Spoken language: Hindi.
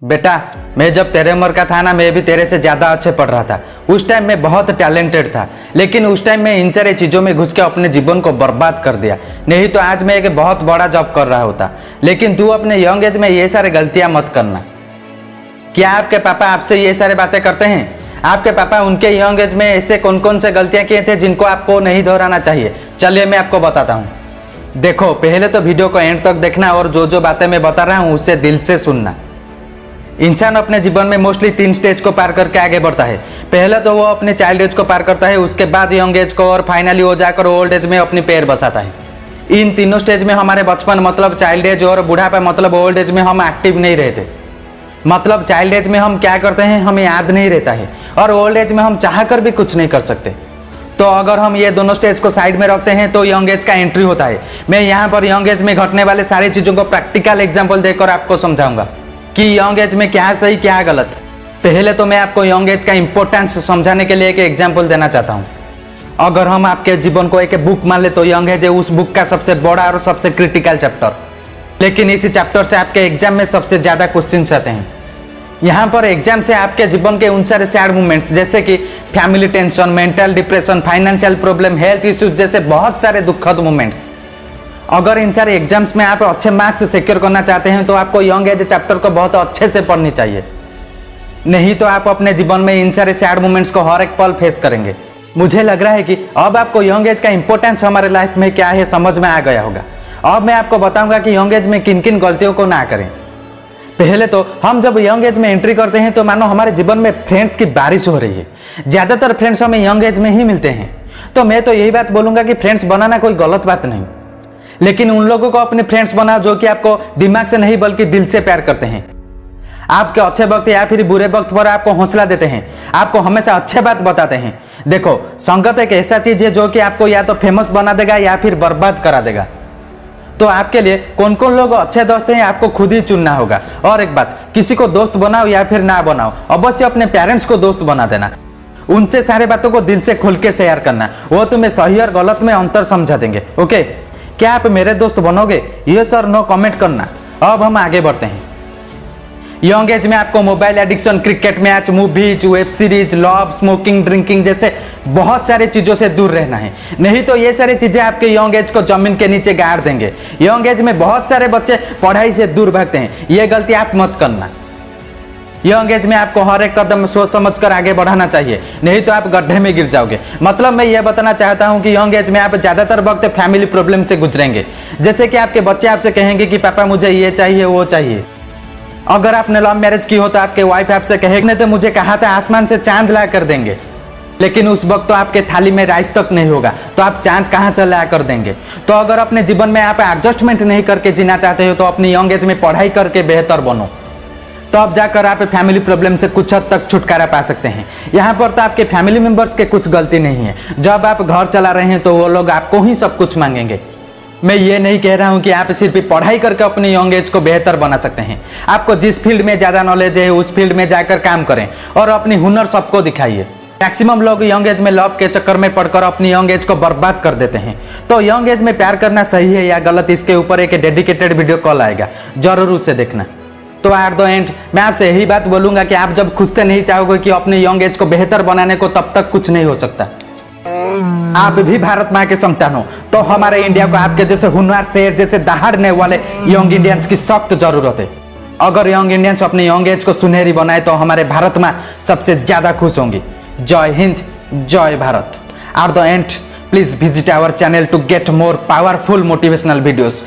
बेटा, मैं जब तेरे उम्र का था ना, मैं भी तेरे से ज्यादा अच्छे पढ़ रहा था। उस टाइम मैं बहुत टैलेंटेड था, लेकिन उस टाइम मैं इन सारे चीजों में घुस के अपने जीवन को बर्बाद कर दिया। नहीं तो आज मैं एक बहुत बड़ा जॉब कर रहा होता। लेकिन तू अपने यंग एज में ये सारे गलतियां मत करना। क्या आपके पापा आपसे ये सारे बातें करते हैं? आपके पापा उनके यंग एज में ऐसे कौन कौन से गलतियां किए थे जिनको आपको नहीं दोहराना चाहिए? चलिए मैं आपको बताता हूँ। देखो, पहले तो वीडियो को एंड तक देखना और जो जो बातें मैं बता रहा हूँ उससे दिल से सुनना। इंसान अपने जीवन में मोस्टली 3 स्टेज को पार करके आगे बढ़ता है। पहले तो वो अपने चाइल्ड एज को पार करता है, उसके बाद यंग एज को, और फाइनली वो जाकर ओल्ड एज में अपनी पैर बसाता है। इन तीनों स्टेज में हमारे बचपन मतलब चाइल्ड एज और बुढ़ापा मतलब ओल्ड एज में हम एक्टिव नहीं रहते। मतलब चाइल्ड एज में हम क्या करते हैं हमें याद नहीं रहता है, और ओल्ड एज में हम चाह कर भी कुछ नहीं कर सकते। तो अगर हम ये दोनों स्टेज को साइड में रखते हैं तो यंग एज का एंट्री होता है। मैं यहाँ पर यंग एज में घटने वाले सारी चीजों को प्रैक्टिकल एग्जाम्पल देकर आपको समझाऊंगा कि यंग एज में क्या सही क्या गलत। पहले तो मैं आपको यंग एज का इंपॉर्टेंस समझाने के लिए एक एग्जाम्पल देना चाहता हूँ। अगर हम आपके जीवन को एक बुक मान ले तो यंग एज है उस बुक का सबसे बड़ा और सबसे क्रिटिकल चैप्टर। लेकिन इसी चैप्टर से आपके एग्जाम में सबसे ज्यादा क्वेश्चन आते हैं। यहाँ पर एग्जाम से आपके जीवन के उन सारे सैड मोमेंट्स जैसे कि family tension, mental depression, financial problem, health issues जैसे बहुत सारे दुखद मोमेंट्स। अगर इन सारे एग्जाम्स में आप अच्छे मार्क्स सिक्योर करना चाहते हैं तो आपको यंग एज चैप्टर को बहुत अच्छे से पढ़नी चाहिए। नहीं तो आप अपने जीवन में इन सारे सैड मोमेंट्स को हर एक पल फेस करेंगे। मुझे लग रहा है कि अब आपको यंग एज का इंपॉर्टेंस हमारे लाइफ में क्या है समझ में आ गया होगा। अब मैं आपको बताऊंगा कि यंग एज में किन किन गलतियों को ना करें। पहले तो हम जब यंग एज में एंट्री करते हैं तो मानो हमारे जीवन में फ्रेंड्स की बारिश हो रही है। ज्यादातर फ्रेंड्स हमें यंग एज में ही मिलते हैं। तो मैं तो यही बात बोलूंगा कि फ्रेंड्स बनाना कोई गलत बात नहीं, लेकिन उन लोगों को अपने फ्रेंड्स बनाओ जो कि आपको दिमाग से नहीं बल्कि दिल से प्यार करते हैं। आपके अच्छे वक्त या फिर बुरे वक्त पर आपको हौसला देते हैं, आपको हमेशा अच्छे बात बताते हैं। देखो, संगत एक ऐसा चीज है जो कि आपको या तो फेमस बना देगा या फिर बर्बाद करा देगा। तो आपके लिए कौन कौन लोग अच्छे दोस्त हैं आपको खुद ही चुनना होगा। और एक बात, किसी को दोस्त बनाओ या फिर ना बनाओ, अवश्य अपने पेरेंट्स को दोस्त बना देना। उनसे सारे बातों को दिल से खुल के शेयर करना, वो तुम्हें सही और गलत में अंतर समझा देंगे। ओके, क्या आप मेरे दोस्त बनोगे? यस और नो कमेंट करना। अब हम आगे बढ़ते हैं। यंग एज में आपको mobile addiction, cricket match, movies, web series, love, smoking, drinking जैसे बहुत सारी चीजों से दूर रहना है। नहीं तो ये सारी चीजें आपके यंग एज को जमीन के नीचे गाड़ देंगे। यंग एज में बहुत सारे बच्चे पढ़ाई से दूर भागते हैं, ये गलती आप मत करना। यंग एज में आपको हर एक कदम सोच समझकर आगे बढ़ाना चाहिए, नहीं तो आप गड्ढे में गिर जाओगे। मतलब मैं ये बताना चाहता हूं कि यंग एज में आप ज्यादातर वक्त फैमिली प्रॉब्लम से गुजरेंगे। जैसे कि आपके बच्चे आपसे कहेंगे कि पापा मुझे ये चाहिए वो चाहिए। अगर आपने लव मैरिज की हो तो आपके वाइफ आपसे कहेगी तो मुझे कहा था आसमान से चांद ला कर देंगे, लेकिन उस वक्त तो आपके थाली में राइस तक नहीं होगा, तो आप चांद कहां से ला कर देंगे? तो अगर अपने जीवन में आप एडजस्टमेंट नहीं करके जीना चाहते हो तो अपनी यंग एज में पढ़ाई करके बेहतर बनो, तो अब जाकर आप फैमिली प्रॉब्लम से कुछ हद तक छुटकारा पा सकते हैं। यहाँ पर तो आपके फैमिली मेंबर्स के कुछ गलती नहीं है। जब आप घर चला रहे हैं तो वो लोग आपको ही सब कुछ मांगेंगे। मैं ये नहीं कह रहा हूं कि आप सिर्फ पढ़ाई करके अपनी यंग एज को बेहतर बना सकते हैं। आपको जिस फील्ड में ज्यादा नॉलेज है उस फील्ड में जाकर काम करें और अपनी हुनर सबको दिखाइए। मैक्सिमम लोग यंग एज में लव के चक्कर में पड़कर अपनी यंग एज को बर्बाद कर देते हैं। तो यंग एज में प्यार करना सही है या गलत, इसके ऊपर एक डेडिकेटेड वीडियो कॉल आएगा, जरूर उसे देखना। तो एट द एंड मैं आपसे यही बात बोलूंगा कि आप जब खुद से नहीं चाहोगे कि अपने यंग एज को बेहतर बनाने को, तब तक कुछ नहीं हो सकता। आप भी भारत माँ के संतान हो, तो हमारे इंडिया को आपके जैसे हुनर शेर जैसे दहाड़ने वाले यंग इंडियंस की सख्त जरूरत है। अगर यंग इंडियंस अपने यंग एज को सुनहरी बनाए तो हमारे भारत माँ सबसे ज्यादा खुश होंगी। जय हिंद, जय Bharat. At the end, please visit our channel to get more powerful motivational videos.